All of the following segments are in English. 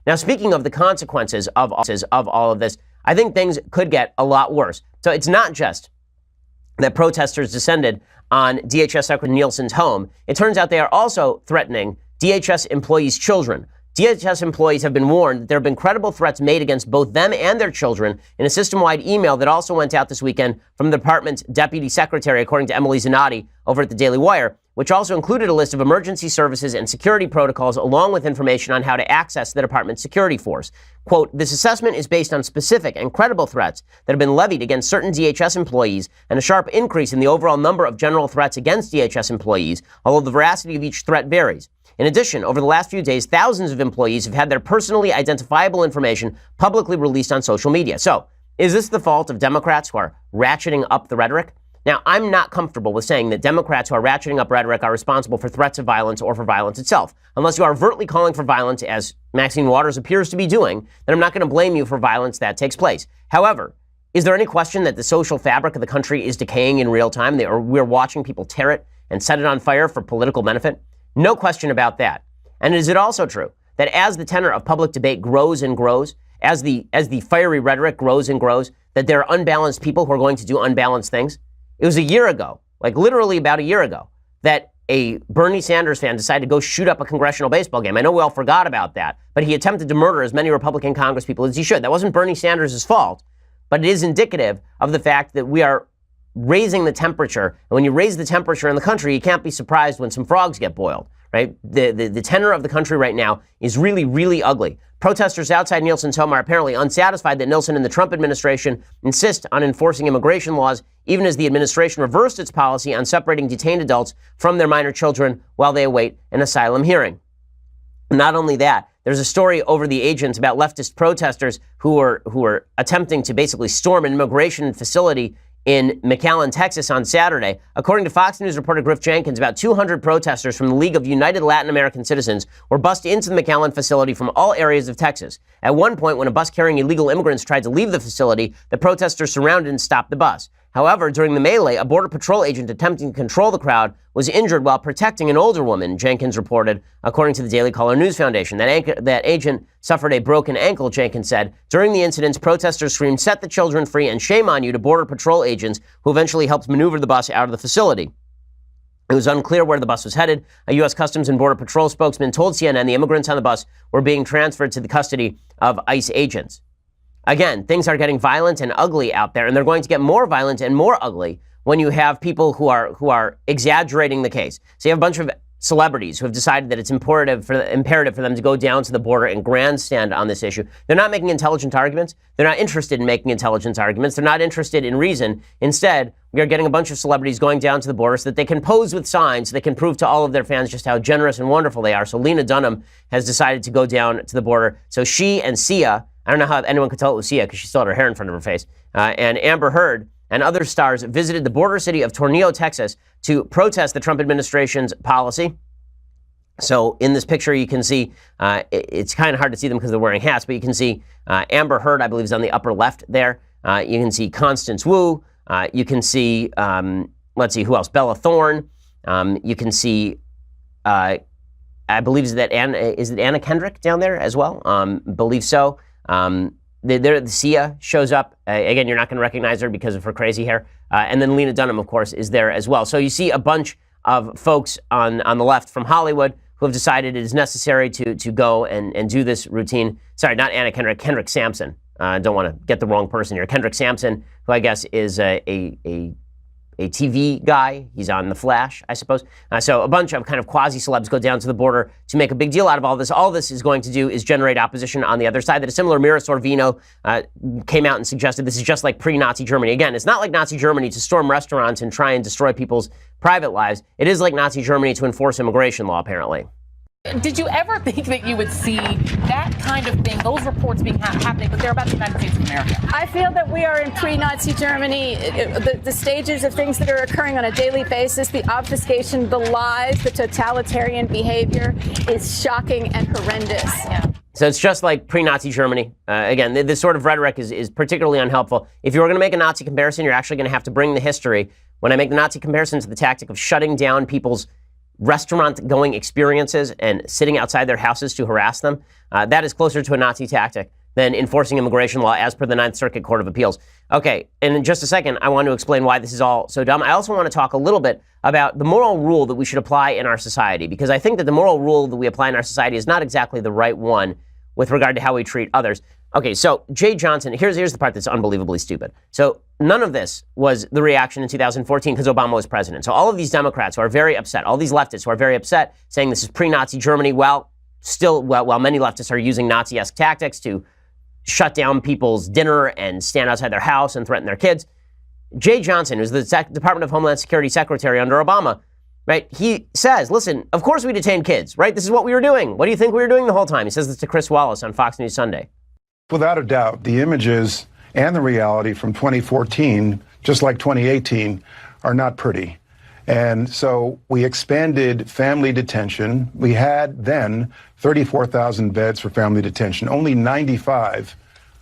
Now, speaking of the consequences of all of this, I think things could get a lot worse. So it's not just that protesters descended on DHS Secretary Nielsen's home. It turns out they are also threatening DHS employees' children. DHS employees have been warned that there have been credible threats made against both them and their children in a system-wide email that also went out this weekend from the department's deputy secretary, according to Emily Zanotti over at the Daily Wire, which also included a list of emergency services and security protocols along with information on how to access the department's security force. Quote, this assessment is based on specific and credible threats that have been levied against certain DHS employees and a sharp increase in the overall number of general threats against DHS employees, although the veracity of each threat varies. In addition, over the last few days, thousands of employees have had their personally identifiable information publicly released on social media. So, is this the fault of Democrats who are ratcheting up the rhetoric? Now, I'm not comfortable with saying that Democrats who are ratcheting up rhetoric are responsible for threats of violence or for violence itself. Unless you are overtly calling for violence, as Maxine Waters appears to be doing, then I'm not going to blame you for violence that takes place. However, is there any question that the social fabric of the country is decaying in real time? We're watching people tear it and set it on fire for political benefit? No question about that. And is it also true that as the tenor of public debate grows and grows, as the fiery rhetoric grows and grows, that there are unbalanced people who are going to do unbalanced things? It was a year ago, like literally about a year ago, that a Bernie Sanders fan decided to go shoot up a congressional baseball game. I know we all forgot about that, but he attempted to murder as many Republican congresspeople as he should. That wasn't Bernie Sanders' fault, but it is indicative of the fact that we are raising the temperature. And when you raise the temperature in the country, you can't be surprised when some frogs get boiled, right? The tenor of the country right now is really, really ugly. Protesters outside Nielsen's home are apparently unsatisfied that Nielsen and the Trump administration insist on enforcing immigration laws, even as the administration reversed its policy on separating detained adults from their minor children while they await an asylum hearing. Not only that, there's a story over the agents about leftist protesters who were attempting to basically storm an immigration facility in McAllen, Texas on Saturday. According to Fox News reporter Griff Jenkins, about 200 protesters from the League of United Latin American Citizens were bussed into the McAllen facility from all areas of Texas. At one point, when a bus carrying illegal immigrants tried to leave the facility, the protesters surrounded and stopped the bus. However, during the melee, a Border Patrol agent attempting to control the crowd was injured while protecting an older woman, Jenkins reported, according to the Daily Caller News Foundation. That agent suffered a broken ankle, Jenkins said. During the incidents, protesters screamed, "Set the children free," and "Shame on you" to Border Patrol agents, who eventually helped maneuver the bus out of the facility. It was unclear where the bus was headed. A U.S. Customs and Border Patrol spokesman told CNN the immigrants on the bus were being transferred to the custody of ICE agents. Again, things are getting violent and ugly out there, and they're going to get more violent and more ugly when you have people who are exaggerating the case. So you have a bunch of celebrities who have decided that it's imperative for them to go down to the border and grandstand on this issue. They're not making intelligent arguments. They're not interested in making intelligent arguments. They're not interested in reason. Instead, we are getting a bunch of celebrities going down to the border so that they can pose with signs, so they can prove to all of their fans just how generous and wonderful they are. So Lena Dunham has decided to go down to the border. So she and Sia, I don't know how anyone could tell it was Sia because she still had her hair in front of her face, and Amber Heard and other stars visited the border city of Tornillo, Texas, to protest the Trump administration's policy. So in this picture, you can see, it's kind of hard to see them because they're wearing hats, but you can see Amber Heard, I believe, is on the upper left there. You can see Constance Wu. You can see, let's see, who else? Bella Thorne. You can see, I believe, is it Anna Kendrick down there as well? Believe so. The Sia shows up. Again, you're not going to recognize her because of her crazy hair. And then Lena Dunham, of course, is there as well. So you see a bunch of folks on the left from Hollywood who have decided it is necessary to go and do this routine. Sorry, not Anna Kendrick, Kendrick Sampson. I don't want to get the wrong person here. Kendrick Sampson, who I guess is a TV guy. He's on The Flash, I suppose. So a bunch of kind of quasi-celebs go down to the border to make a big deal out of all this. All this is going to do is generate opposition on the other side. That a similar Mira Sorvino came out and suggested this is just like pre-Nazi Germany. Again, it's not like Nazi Germany to storm restaurants and try and destroy people's private lives. It is like Nazi Germany to enforce immigration law, apparently. Did you ever think that you would see that kind of thing, those reports being happening, but they're about the United States of America? I feel that we are in pre-Nazi Germany. The stages of things that are occurring on a daily basis, the obfuscation, the lies, the totalitarian behavior is shocking and horrendous. Yeah. So it's just like pre-Nazi Germany. Again, this sort of rhetoric is particularly unhelpful. If you were going to make a Nazi comparison, you're actually going to have to bring the history. When I make the Nazi comparison to the tactic of shutting down people's restaurant-going experiences and sitting outside their houses to harass them, that is closer to a Nazi tactic than enforcing immigration law as per the Ninth Circuit Court of Appeals. Okay, and in just a second, I want to explain why this is all so dumb. I also want to talk a little bit about the moral rule that we should apply in our society, because I think that the moral rule that we apply in our society is not exactly the right one with regard to how we treat others. Okay, so Jay Johnson, here's the part that's unbelievably stupid. So none of this was the reaction in 2014 because Obama was president. So all of these Democrats who are very upset, all these leftists who are very upset, saying this is pre-Nazi Germany, while many leftists are using Nazi-esque tactics to shut down people's dinner and stand outside their house and threaten their kids. Jay Johnson, who's the Department of Homeland Security Secretary under Obama, right? He says, listen, of course we detain kids, right? This is what we were doing. What do you think we were doing the whole time? He says this to Chris Wallace on Fox News Sunday. Without a doubt, the images and the reality from 2014, just like 2018, are not pretty. And so we expanded family detention. We had then 34,000 beds for family detention, only 95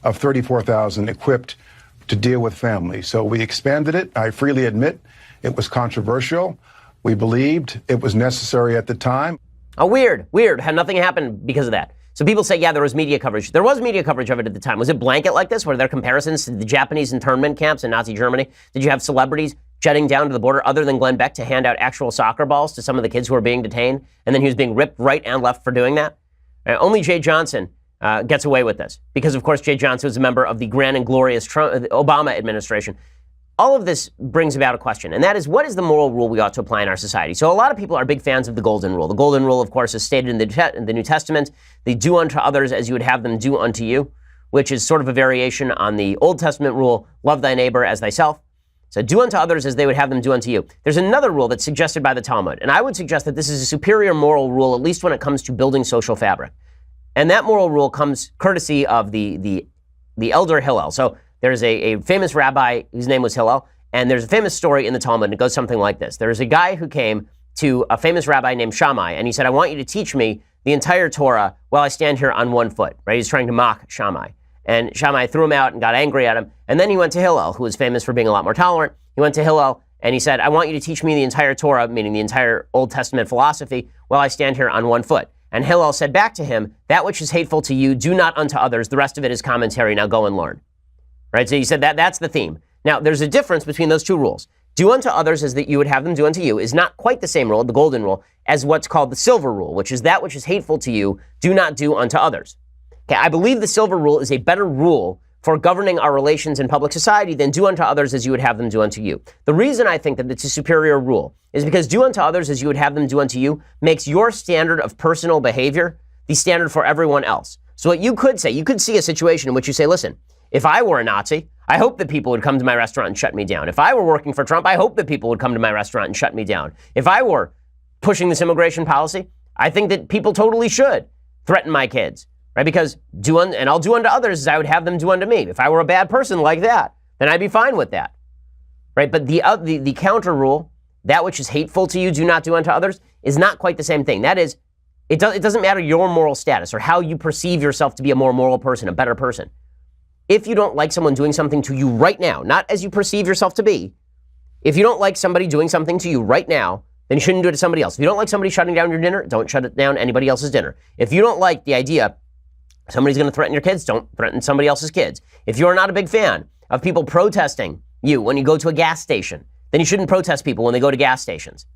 of 34,000 equipped to deal with families. So we expanded it. I freely admit it was controversial. We believed it was necessary at the time. Oh, weird. Had nothing happened because of that. So people say, yeah, there was media coverage. There was media coverage of it at the time. Was it blanket like this? Were there comparisons to the Japanese internment camps in Nazi Germany? Did you have celebrities jetting down to the border other than Glenn Beck to hand out actual soccer balls to some of the kids who were being detained? And then he was being ripped right and left for doing that? Only Jay Johnson gets away with this because, of course, Jay Johnson was a member of the grand and glorious Obama administration. All of this brings about a question, and that is, what is the moral rule we ought to apply in our society? So a lot of people are big fans of the Golden Rule. The Golden Rule, of course, is stated in the New Testament. They do unto others as you would have them do unto you, which is sort of a variation on the Old Testament rule, love thy neighbor as thyself. So do unto others as they would have them do unto you. There's another rule that's suggested by the Talmud, and I would suggest that this is a superior moral rule, at least when it comes to building social fabric. And that moral rule comes courtesy of the elder Hillel. So there's a famous rabbi whose name was Hillel, and there's a famous story in the Talmud, and it goes something like this. There's a guy who came to a famous rabbi named Shammai, and he said, I want you to teach me the entire Torah while I stand here on one foot, right? He's trying to mock Shammai. And Shammai threw him out and got angry at him, and then he went to Hillel, who was famous for being a lot more tolerant. He went to Hillel, and he said, I want you to teach me the entire Torah, meaning the entire Old Testament philosophy, while I stand here on one foot. And Hillel said back to him, that which is hateful to you, do not unto others. The rest of it is commentary. Now go and learn. Right? So he said that's the theme. Now, there's a difference between those two rules. Do unto others as that you would have them do unto you is not quite the same rule, the golden rule, as what's called the silver rule, which is that which is hateful to you, do not do unto others. Okay, I believe the silver rule is a better rule for governing our relations in public society than do unto others as you would have them do unto you. The reason I think that it's a superior rule is because do unto others as you would have them do unto you makes your standard of personal behavior the standard for everyone else. So what you could say, you could see a situation in which you say, listen, if I were a Nazi, I hope that people would come to my restaurant and shut me down. If I were working for Trump, I hope that people would come to my restaurant and shut me down. If I were pushing this immigration policy, I think that people totally should threaten my kids, right? Because and I'll do unto others as I would have them do unto me. If I were a bad person like that, then I'd be fine with that, right? But the counter rule, that which is hateful to you, do not do unto others, is not quite the same thing. That is, it doesn't matter your moral status or how you perceive yourself to be a more moral person, a better person. If you don't like someone doing something to you right now, not as you perceive yourself to be, if you don't like somebody doing something to you right now, then you shouldn't do it to somebody else. If you don't like somebody shutting down your dinner, don't shut it down anybody else's dinner. If you don't like the idea somebody's going to threaten your kids, don't threaten somebody else's kids. If you're not a big fan of people protesting you when you go to a gas station, then you shouldn't protest people when they go to gas stations.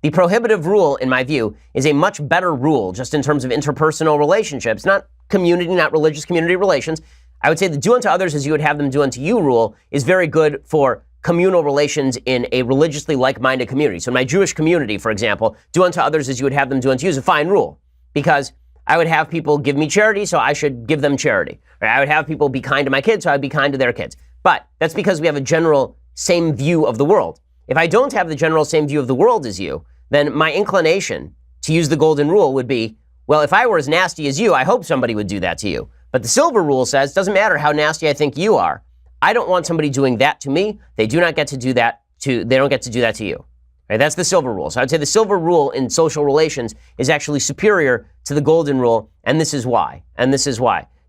The prohibitive rule, in my view, is a much better rule just in terms of interpersonal relationships, not community, not religious community relations. I would say the do unto others as you would have them do unto you rule is very good for communal relations in a religiously like-minded community. So in my Jewish community, for example, do unto others as you would have them do unto you is a fine rule because I would have people give me charity, so I should give them charity. Or I would have people be kind to my kids, so I'd be kind to their kids. But that's because we have a general same view of the world. If I don't have the general same view of the world as you, then my inclination to use the golden rule would be, well, if I were as nasty as you, I hope somebody would do that to you. But the silver rule says, doesn't matter how nasty I think you are. I don't want somebody doing that to me. They don't get to do that to you. Right? That's the silver rule. So I'd say the silver rule in social relations is actually superior to the golden rule, and this is why.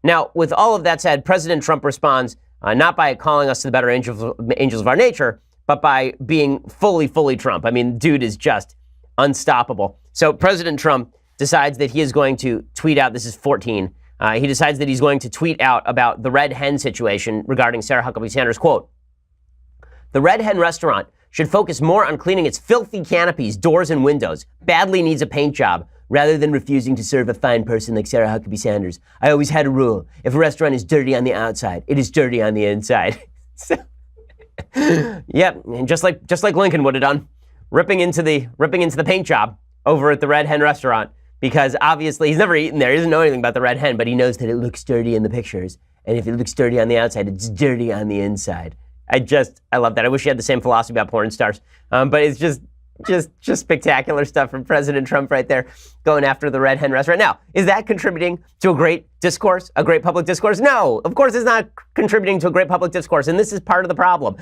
Now, with all of that said, President Trump responds not by calling us to the better angels of our nature, but by being fully Trump. I mean, dude is just unstoppable. So President Trump decides that he is going to tweet out, this is 14, he decides that he's going to tweet out about the Red Hen situation regarding Sarah Huckabee Sanders. Quote, "The Red Hen restaurant should focus more on cleaning its filthy canopies, doors, and windows. Badly needs a paint job, rather than refusing to serve a fine person like Sarah Huckabee Sanders. I always had a rule. If a restaurant is dirty on the outside, it is dirty on the inside." So, yep, and just like Lincoln would have done, ripping into the paint job over at the Red Hen restaurant, because obviously he's never eaten there. He doesn't know anything about the Red Hen, but he knows that it looks dirty in the pictures. And if it looks dirty on the outside, it's dirty on the inside. I love that. I wish he had the same philosophy about porn stars. But it's just spectacular stuff from President Trump right there, going after the Red Hen restaurant. Now, is that contributing to a great discourse, a great public discourse? No, of course it's not contributing to a great public discourse. And this is part of the problem.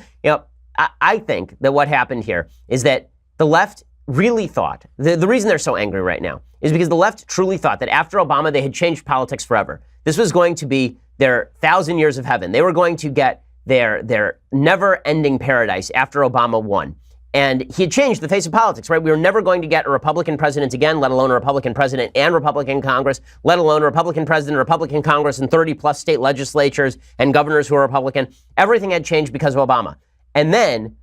I think that what happened here is that the left really thought, the reason they're so angry right now is because the left truly thought that after Obama, they had changed politics forever. This was going to be their 1,000 years of heaven. They were going to get their never-ending paradise after Obama won. And he had changed the face of politics, right? We were never going to get a Republican president again, let alone a Republican president and Republican Congress, let alone a Republican president, Republican Congress, and 30-plus state legislatures and governors who are Republican. Everything had changed because of Obama. And then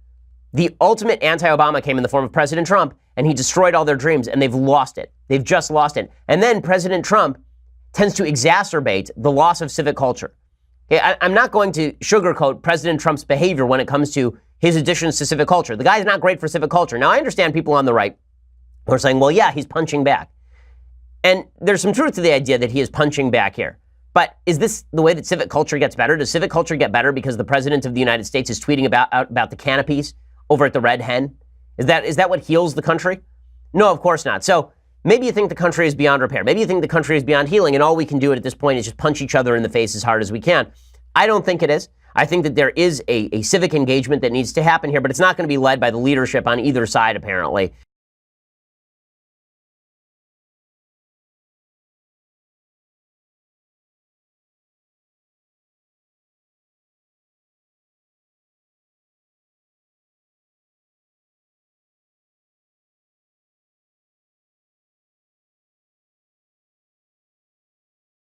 the ultimate anti-Obama came in the form of President Trump, and he destroyed all their dreams, and they've lost it. They've just lost it. And then President Trump tends to exacerbate the loss of civic culture. Okay, I'm not going to sugarcoat President Trump's behavior when it comes to his additions to civic culture. The guy's not great for civic culture. Now, I understand people on the right who are saying, well, yeah, he's punching back. And there's some truth to the idea that he is punching back here. But is this the way that civic culture gets better? Does civic culture get better because the President of the United States is tweeting about the canopies over at the Red Hen? Is that what heals the country? No, of course not. So maybe you think the country is beyond repair. Maybe you think the country is beyond healing, and all we can do at this point is just punch each other in the face as hard as we can. I don't think it is. I think that there is a civic engagement that needs to happen here, but it's not going to be led by the leadership on either side, apparently.